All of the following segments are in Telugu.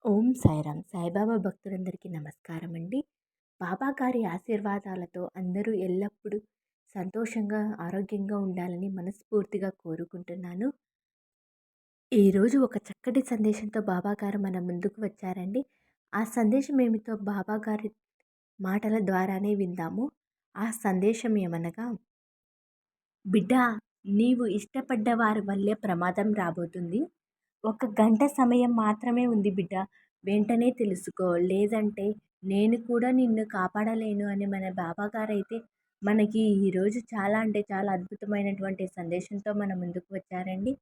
ఓం సాయిరామ్. సాయిబాబా భక్తులందరికీ నమస్కారం అండి. బాబా గారి ఆశీర్వాదాలతో అందరూ ఎల్లప్పుడూ సంతోషంగా, ఆరోగ్యంగా ఉండాలని మనస్ఫూర్తిగా కోరుకుంటున్నాను. ఈరోజు ఒక చక్కటి సందేశంతో బాబా గారు మన ముందుకు వచ్చారండి. ఆ సందేశం ఏమిటో బాబా గారి మాటల ద్వారానే విందాము. ఆ సందేశం ఏమనగా, బిడ్డా, నీవు ఇష్టపడ్డ వారి వల్లే ప్రమాదం రాబోతుంది. ఒక గంట సమయం మాత్రమే ఉంది బిడ్డ. వెంటనే తెలుసుకో. లేదంటే నేను కూడా నిన్ను కాపాడలేను అని మన బాబాగారైతే మనకి ఈరోజు చాలా అంటే చాలా అద్భుతమైనటువంటి సందేశంతో మన ముందుకు వచ్చారండి.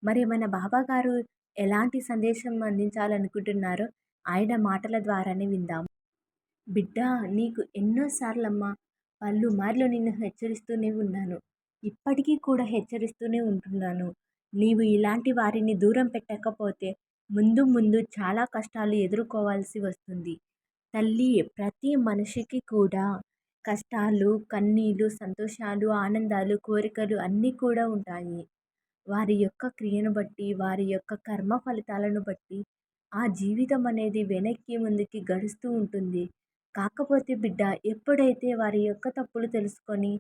మరి మన బాబాగారు ఎలాంటి సందేశం అందించాలనుకుంటున్నారో ఆయన మాటల ద్వారానే విందాం. బిడ్డ, నీకు ఎన్నోసార్లమ్మా పలుమార్లు నిన్ను హెచ్చరిస్తూనే ఉన్నాను. ఇప్పటికీ కూడా హెచ్చరిస్తూనే ఉంటున్నాను. నీవు ఇలాంటి వారిని దూరం పెట్టకపోతే ముందు ముందు చాలా కష్టాలు ఎదుర్కోవాల్సి వస్తుంది. తల్లి, ప్రతి మనిషికి కూడా కష్టాలు, కన్నీళ్ళు, సంతోషాలు, ఆనందాలు, కోరికలు అన్నీ కూడా ఉంటాయి. వారి యొక్క క్రియను బట్టి, వారి యొక్క కర్మ ఫలితాలను బట్టి ఆ జీవితం అనేది వెనక్కి ముందుకి గడుస్తూ ఉంటుంది. కాకపోతే బిడ్డ, ఎప్పుడైతే వారి యొక్క తప్పులు తెలుసుకొని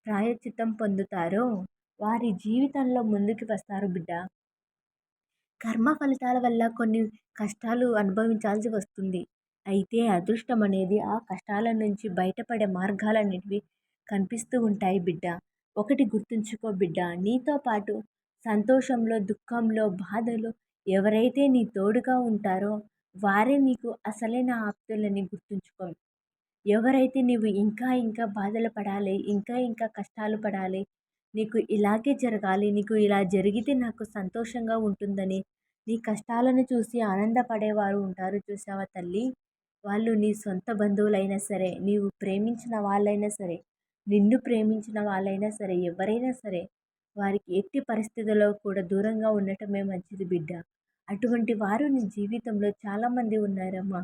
ప్రాయశ్చిత్తం పొందుతారో వారి జీవితంలో ముందుకు వస్తారు బిడ్డ. కర్మ ఫలితాల వల్ల కొన్ని కష్టాలు అనుభవించాల్సి వస్తుంది. అయితే అదృష్టం అనేది ఆ కష్టాల నుంచి బయటపడే మార్గాలన్నిటివి కనిపిస్తూ ఉంటాయి బిడ్డ. ఒకటి గుర్తుంచుకో బిడ్డ, నీతో పాటు సంతోషంలో, దుఃఖంలో, బాధలో ఎవరైతే నీ తోడుగా ఉంటారో వారే నీకు అసలైన ఆప్తులని గుర్తుంచుకో. ఎవరైతే నీవు ఇంకా ఇంకా బాధలు పడాలి, ఇంకా ఇంకా కష్టాలు పడాలి, నీకు ఇలాగే జరగాలి, నీకు ఇలా జరిగితే నాకు సంతోషంగా ఉంటుందని నీ కష్టాలను చూసి ఆనందపడేవారు ఉంటారు చూసావా తల్లి. వాళ్ళు నీ సొంత బంధువులైనా సరే, నీవు ప్రేమించిన వాళ్ళైనా సరే, నిన్ను ప్రేమించిన వాళ్ళైనా సరే, ఎవరైనా సరే వారికి ఎట్టి పరిస్థితుల్లో కూడా దూరంగా ఉండటమే మంచిది బిడ్డ. అటువంటి వారు నీ జీవితంలో చాలామంది ఉన్నారమ్మా.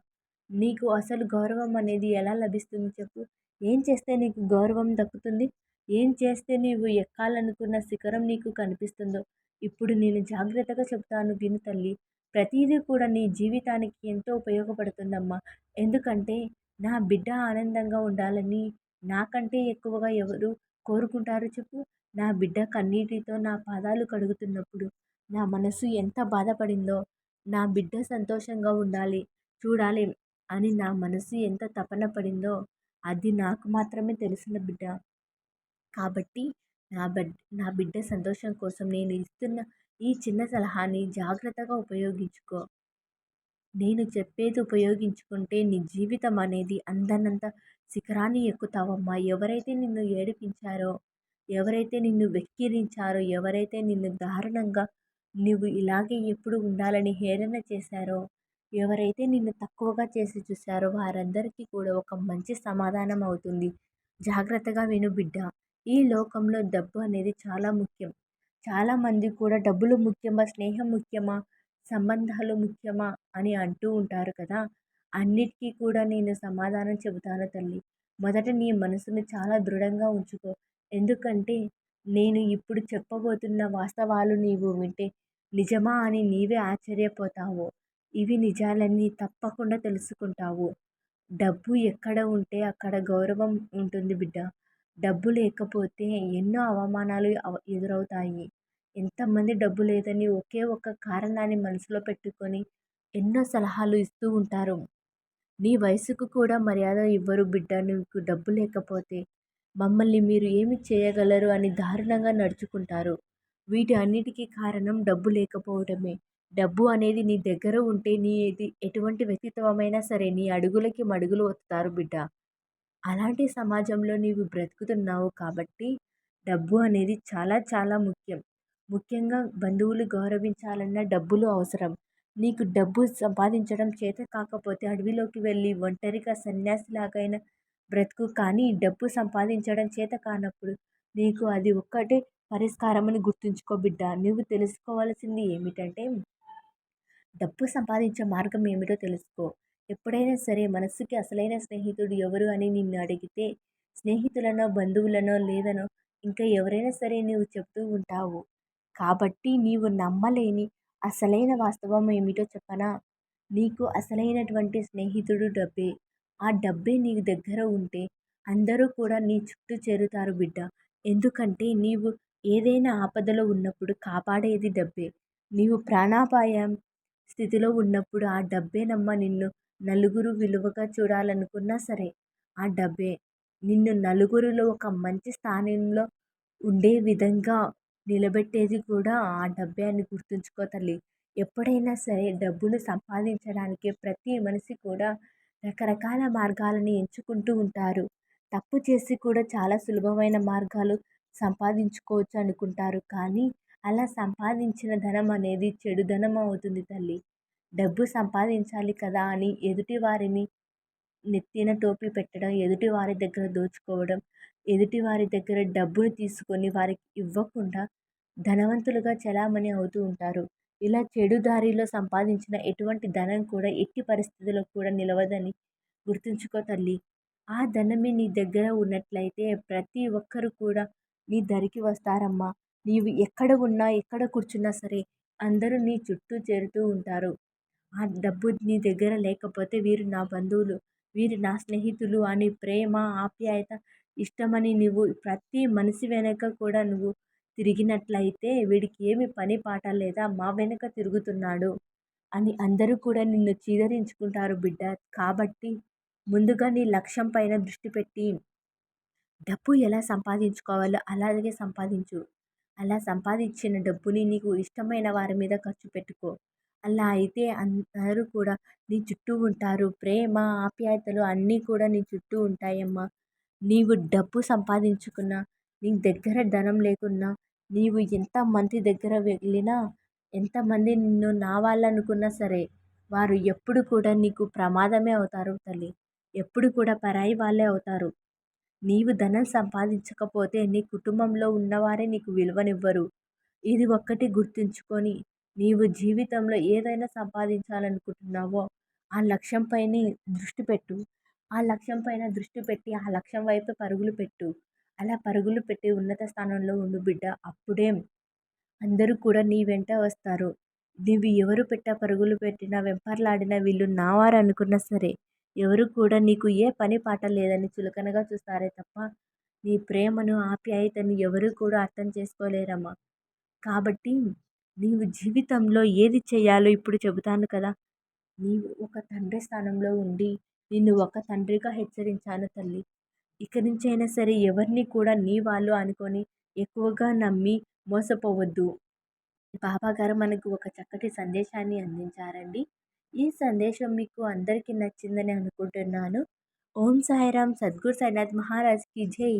నీకు అసలు గౌరవం అనేది ఎలా లభిస్తుంది చెప్పు? ఏం చేస్తే నీకు గౌరవం దక్కుతుంది? ఏం చేస్తే నీవు ఎక్కాలనుకున్న శిఖరం నీకు కనిపిస్తుందో ఇప్పుడు నేను జాగ్రత్తగా చెప్తాను విను తల్లి. ప్రతీదీ కూడా నీ జీవితానికి ఎంతో ఉపయోగపడుతుందమ్మా. ఎందుకంటే నా బిడ్డ ఆనందంగా ఉండాలని నాకంటే ఎక్కువగా ఎవరు కోరుకుంటారు చెప్పు? నా బిడ్డ కన్నీటితో నా పాదాలు కడుగుతున్నప్పుడు నా మనసు ఎంత బాధపడిందో, నా బిడ్డ సంతోషంగా ఉండాలి, చూడాలి అని నా మనసు ఎంత తపన పడిందో అది నాకు మాత్రమే తెలిసిన బిడ్డ. కాబట్టి నా బిడ్డ సంతోషం కోసం నేను ఇస్తున్న ఈ చిన్న సలహాని జాగ్రత్తగా ఉపయోగించుకో. నేను చెప్పేది ఉపయోగించుకుంటే నీ జీవితం అనేది అందనంత శిఖరాన్ని ఎక్కుతావమ్మా. ఎవరైతే నిన్ను ఏడిపించారో, ఎవరైతే నిన్ను వెక్కిరించారో, ఎవరైతే నిన్ను దారుణంగా నువ్వు ఇలాగే ఎప్పుడు ఉండాలని హేళన చేశారో, ఎవరైతే నిన్ను తక్కువగా చేసి చూశారో వారందరికీ కూడా ఒక మంచి సమాధానం అవుతుంది. జాగ్రత్తగా విను బిడ్డ. ఈ లోకంలో డబ్బు అనేది చాలా ముఖ్యం. చాలామంది కూడా డబ్బులు ముఖ్యమా, స్నేహం ముఖ్యమా, సంబంధాలు ముఖ్యమా అని అంటూ ఉంటారు కదా. అన్నిటికీ కూడా నేను సమాధానం చెబుతాను తల్లి. మొదట నీ మనసును చాలా దృఢంగా ఉంచుకో. ఎందుకంటే నేను ఇప్పుడు చెప్పబోతున్న వాస్తవాలు నీవు వింటే నిజమా అని నీవే ఆశ్చర్యపోతావు. ఇవి నిజాలన్నీ తప్పకుండా తెలుసుకుంటావు. డబ్బు ఎక్కడ ఉంటే అక్కడ గౌరవం ఉంటుంది బిడ్డ. డబ్బు లేకపోతే ఎన్నో అవమానాలు ఎదురవుతాయి. ఎంతమంది డబ్బు లేదని ఒకే ఒక్క కారణాన్ని మనసులో పెట్టుకొని ఎన్నో సలహాలు ఇస్తూ ఉంటారు. నీ వయసుకు కూడా మర్యాద ఇవ్వరు బిడ్డ. నీకు డబ్బు లేకపోతే మమ్మల్ని మీరు ఏమి చేయగలరు అని దారుణంగా నడుచుకుంటారు. వీటి అన్నిటికీ కారణం డబ్బు లేకపోవడమే. డబ్బు అనేది నీ దగ్గర ఉంటే ఎటువంటి వ్యక్తిత్వమైనా సరే నీ అడుగులకి మడుగులు వస్తారు బిడ్డ. అలాంటి సమాజంలో నీవు బ్రతుకుతున్నావు కాబట్టి డబ్బు అనేది చాలా చాలా ముఖ్యం. ముఖ్యంగా బంధువులు గౌరవించాలన్నా డబ్బులు అవసరం. నీకు డబ్బు సంపాదించడం చేత కాకపోతే అడవిలోకి వెళ్ళి ఒంటరిగా సన్యాసిలాగైనా బ్రతుకు. కానీ డబ్బు సంపాదించడం చేత కానప్పుడు నీకు అది ఒక్కటే పరిష్కారం అని గుర్తుంచుకో బిడ్డ. నువ్వు తెలుసుకోవాల్సింది ఏమిటంటే డబ్బు సంపాదించే మార్గం ఏమిటో తెలుసుకో. ఎప్పుడైనా సరే మనస్సుకి అసలైన స్నేహితుడు ఎవరు అని నిన్ను అడిగితే స్నేహితులనో, బంధువులనో లేదనో ఇంకా ఎవరైనా సరే నువ్వు చెప్తూ ఉంటావు. కాబట్టి నీవు నమ్మలేని అసలైన వాస్తవం ఏమిటో చెప్పనా? నీకు అసలైనటువంటి స్నేహితుడు డబ్బే. ఆ డబ్బే నీ దగ్గర ఉంటే అందరూ కూడా నీ చుట్టూ చేరుతారు బిడ్డ. ఎందుకంటే నీవు ఏదైనా ఆపదలో ఉన్నప్పుడు కాపాడేది డబ్బే. నీవు ప్రాణాపాయం స్థితిలో ఉన్నప్పుడు ఆ డబ్బేనమ్మా నిన్ను నలుగురు విలువగా చూడాలనుకున్నా సరే ఆ డబ్బే. నిన్ను నలుగురిలో ఒక మంచి స్థానంలో ఉండే విధంగా నిలబెట్టేది కూడా ఆ డబ్బే అని గుర్తుంచుకో తల్లి. ఎప్పుడైనా సరే డబ్బులు సంపాదించడానికి ప్రతి మనిషి కూడా రకరకాల మార్గాలని ఎంచుకుంటూ ఉంటారు. తప్పు చేసి కూడా చాలా సులభమైన మార్గాలు సంపాదించుకోవచ్చు అనుకుంటారు. కానీ అలా సంపాదించిన ధనం అనేది చెడు ధనం అవుతుంది తల్లి. డబ్బు సంపాదించాలి కదా అని ఎదుటి వారిని నెత్తిన టోపీ పెట్టడం, ఎదుటి వారి దగ్గర దోచుకోవడం, ఎదుటి వారి దగ్గర డబ్బులు తీసుకొని వారికి ఇవ్వకుండా ధనవంతులుగా చలామణి అవుతూ ఉంటారు. ఇలా చెడు దారిలో సంపాదించిన ఎటువంటి ధనం కూడా ఎట్టి పరిస్థితుల్లో కూడా నిలవదని గుర్తుంచుకో తల్లి. ఆ ధనమే నీ దగ్గర ఉన్నట్లయితే ప్రతి ఒక్కరు కూడా నీ దరికి వస్తారమ్మా. నీవు ఎక్కడ ఉన్నా, ఎక్కడ కూర్చున్నా సరే అందరూ నీ చుట్టూ చేరుతూ ఉంటారు. ఆ డబ్బు నీ దగ్గర లేకపోతే వీరు నా బంధువులు, వీరు నా స్నేహితులు అని ప్రేమ, ఆప్యాయత, ఇష్టమని నువ్వు ప్రతి మనిషి వెనక కూడా నువ్వు తిరిగినట్లయితే వీడికి ఏమి పని పాట లేదా మా వెనక తిరుగుతున్నాడు అని అందరూ కూడా నిన్ను చీదరించుకుంటారు బిడ్డ. కాబట్టి ముందుగా నీ లక్ష్యం పైన దృష్టి పెట్టి డబ్బు ఎలా సంపాదించుకోవాలో అలాగే సంపాదించు. అలా సంపాదించిన డబ్బుని నీకు ఇష్టమైన వారి మీద ఖర్చు పెట్టుకో. అలా అయితే అందరూ కూడా నీ చుట్టూ ఉంటారు. ప్రేమ, ఆప్యాయతలు అన్నీ కూడా నీ చుట్టూ ఉంటాయమ్మా. నీవు డబ్బు సంపాదించుకున్నా, నీ దగ్గర ధనం లేకున్నా, నీవు ఎంతమంది దగ్గర వెళ్ళినా, ఎంతమంది నిన్ను నా వాళ్ళనుకున్నా సరే, వారు ఎప్పుడు కూడా నీకు ప్రమాదమే అవుతారు తల్లి. ఎప్పుడు కూడా పరాయి వాళ్ళే అవుతారు. నీవు ధనం సంపాదించకపోతే నీ కుటుంబంలో ఉన్నవారే నీకు విలువనివ్వరు. ఇది ఒక్కటి గుర్తుంచుకొని నీవు జీవితంలో ఏదైనా సంపాదించాలనుకుంటున్నావో ఆ లక్ష్యం పైనే దృష్టి పెట్టు. ఆ లక్ష్యం పైన దృష్టి పెట్టి ఆ లక్ష్యం వైపు పరుగులు పెట్టు. అలా పరుగులు పెట్టి ఉన్నత స్థానంలో ఉండు బిడ్డ. అప్పుడే అందరూ కూడా నీ వెంట వస్తారు. నువ్వు ఎవరు పెట్ట పరుగులు పెట్టినా వెంపర్లాడినా వీళ్ళు నావారు అనుకున్నా సరే ఎవరు కూడా నీకు ఏ పని పాట లేదని చులకనగా చూస్తారే తప్ప నీ ప్రేమను ఆప్యాయతను ఎవరు కూడా అర్థం చేసుకోలేరమ్మా. కాబట్టి నీవు జీవితంలో ఏది చేయాలో ఇప్పుడు చెబుతాను కదా. నీవు ఒక తండ్రి స్థానంలో ఉండి నిన్ను ఒక తండ్రిగా హెచ్చరించాను తల్లి. ఇక నుంచైనా సరే ఎవరిని కూడా నీ వాళ్ళు అనుకొని ఎక్కువగా నమ్మి మోసపోవద్దు. బాబాగారు మనకు ఒక చక్కటి సందేశాన్ని అందించారండి. ఈ సందేశం మీకు అందరికీ నచ్చిందని అనుకుంటున్నాను. ఓం సాయిరామ్. సద్గురు సాయినాథ్ మహారాజ్కి జై.